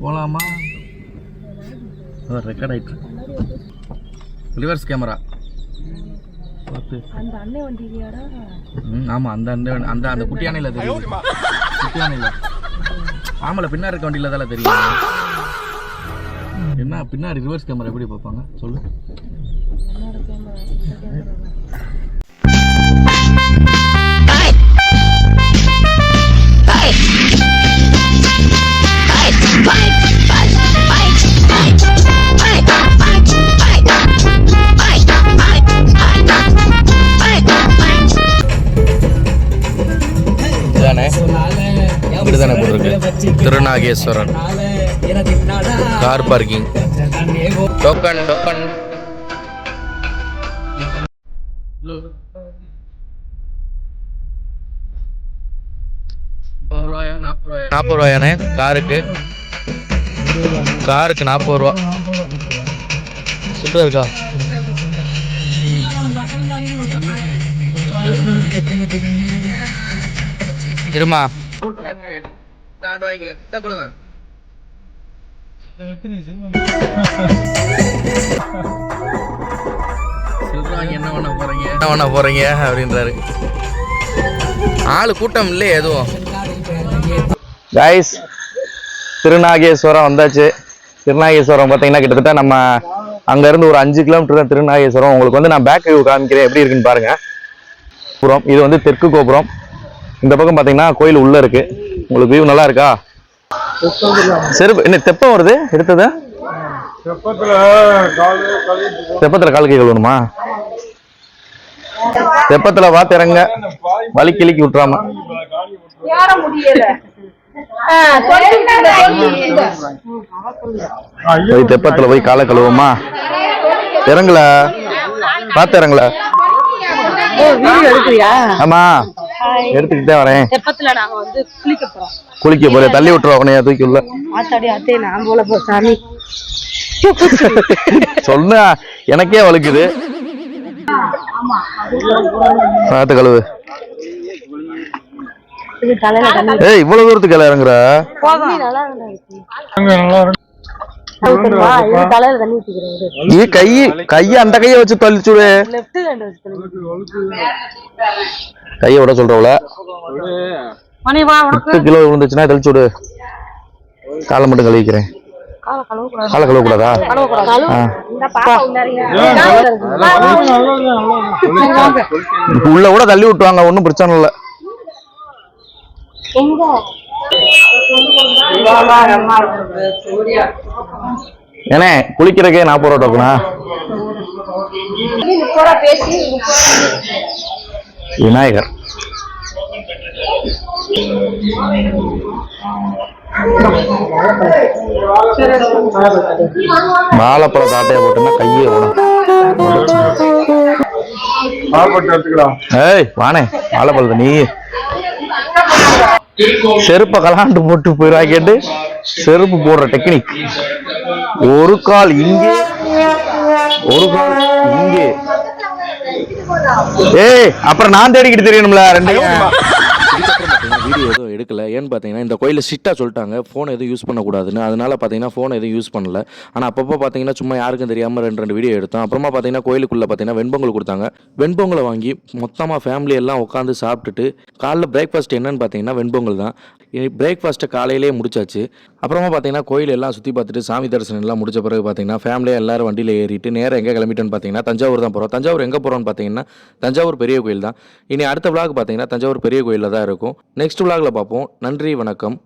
போகலாமா? ரெக்கார்ட் ஆயிட்டு reverse camera அந்த அண்ணே வண்டியாடா? ஆமாம், அந்த அந்த அந்த குட்டி யானையில் தெரியும். குட்டி யானையில் ஆமாம், பின்னாடி இருக்க வண்டியில் தானே தெரியும். என்ன பின்னாடி ரிவர்ஸ் கேமரா எப்படி பார்ப்பாங்க சொல்லு? இப்படிதானே போட்டிருக்கு Thirunageswaran car parking. Token token 40 ரூபாயானே காருக்கு 40 ரூபா. சுத்தம் இருக்கா? இருமா என்ன பண்ண போறீங்க அப்படின்றாரு. ஆளு கூட்டம் இல்லையே எதுவும். கைஸ், திருநாகேஸ்வரம் வந்தாச்சு. திருநாகேஸ்வரம் பார்த்தீங்கன்னா கிட்டத்தட்ட நம்ம அங்கேருந்து ஒரு 5 கிலோமீட்டர் தான் திருநாகேஸ்வரம். உங்களுக்கு வந்து நான் பேக் வியூ காமிக்கிறேன், எப்படி இருக்குன்னு பாருங்க. கோபுரம் இது வந்து தெற்கு கோபுரம். இந்த பக்கம் பார்த்தீங்கன்னா கோயில் உள்ள இருக்கு. உங்களுக்கு வியூ நல்லா இருக்கா? செருப்பு என்ன தெப்பம் வருது எடுத்தது? தெப்பத்துல கால் கை கழுவணுமா? தெப்பத்துல பார்த்து இறங்க, வலி கிளிக்கி விட்டுறாம. போய் தெப்பத்துல போய் காலை கழுவுமா? இறங்கல, பார்த்து இறங்கல. ஆமா, எடுத்துக்கிட்டே வரேன். குளிக்க போற தள்ளி விட்டுருவா உனையா தூக்கி உள்ள. சொன்ன எனக்கே வலிக்குது. பார்த்து கழுவு. ஏய், இவ்வளவு தூரத்துக்கு எல்லாம் இறங்குற? கைய அந்த கைய வச்சு தள்ளிச்சுடு. கைய விட சொல்றவள 8 கிலோ விழுந்துச்சுன்னா தெளிச்சுடு. காலை மட்டும் கழுவிக்கிறேன். காலை கழுவ கூடாதா? உள்ள கூட தள்ளி விட்டுவாங்க, ஒன்னும் பிரச்சனை இல்லை. ஏனே குளிக்கிறக்கே 40 ரூபா டோக்கனா? விநாயகர் வாழைப்பழம் தாட்டையை போட்டோம்னா கையே ஓடும். ஏய் வானே, வாழைப்பழத்தை நீ செருப்பை கலாண்டு போட்டு போயிடாக்கேட்டு செருப்பு போடுற டெக்னிக். ஒரு கால் இங்கே, ஒரு கால் இங்கே. ஏய், அப்புறம் நான் தேடிக்கிட்டு தெரியணும்ல ரெண்டையும். வீடியோ எதுவும் எடுக்கல. ஏன்னு பார்த்தீங்கன்னா இந்த கோயிலில் ஸ்ட்ரிக்டாக சொல்லிட்டாங்க ஃபோன் எதுவும் யூஸ் பண்ணக்கூடாதுன்னு. அதனால பார்த்தீங்கன்னா ஃபோன் எதுவும் யூஸ் பண்ணல. ஆனால் அப்பப்போ பார்த்தீங்கன்னா சும்மா யாருக்கும் தெரியாமல் 2 வீடியோ எடுத்தோம். அப்புறமா பார்த்தீங்கன்னா கோயிலுக்குள்ளே பார்த்தீங்கன்னா வெண்பொங்கல் கொடுத்தாங்க. வெண்பொங்கலை வாங்கி மொத்தமாக ஃபேமிலி எல்லாம் உட்காந்து சாப்பிட்டுட்டு காலைல பிரேக்ஃபாஸ்ட் என்னன்னு பார்த்தீங்கன்னா வெண்பொங்கல் தான். பிரேக்ஃபாஸ்ட்டை காலையிலேயே முடிச்சாச்சு. அப்புறமா பார்த்தீங்கன்னா கோயில் எல்லாம் சுற்றி பார்த்துட்டு சாமி தரிசனம் எல்லாம் முடிச்ச பிறகு பார்த்தீங்கன்னா ஃபேமிலியாக எல்லாரும் வண்டியில் ஏறிட்டு நேரம் எங்கே கிளம்பிட்டோன்னு பார்த்தீங்கன்னா தஞ்சாவூர் தான் போகிறோம். தஞ்சாவூர் எங்கே போகிறோன்னு பார்த்தீங்கன்னா தஞ்சாவூர் பெரிய கோயில் தான். இனி அடுத்த விளாக் பார்த்தீங்கன்னா தஞ்சாவூர் பெரிய கோயிலில் தான் இருக்கும். நெக்ஸ்ட் விளாகில் பார்ப்போம். நன்றி, வணக்கம்.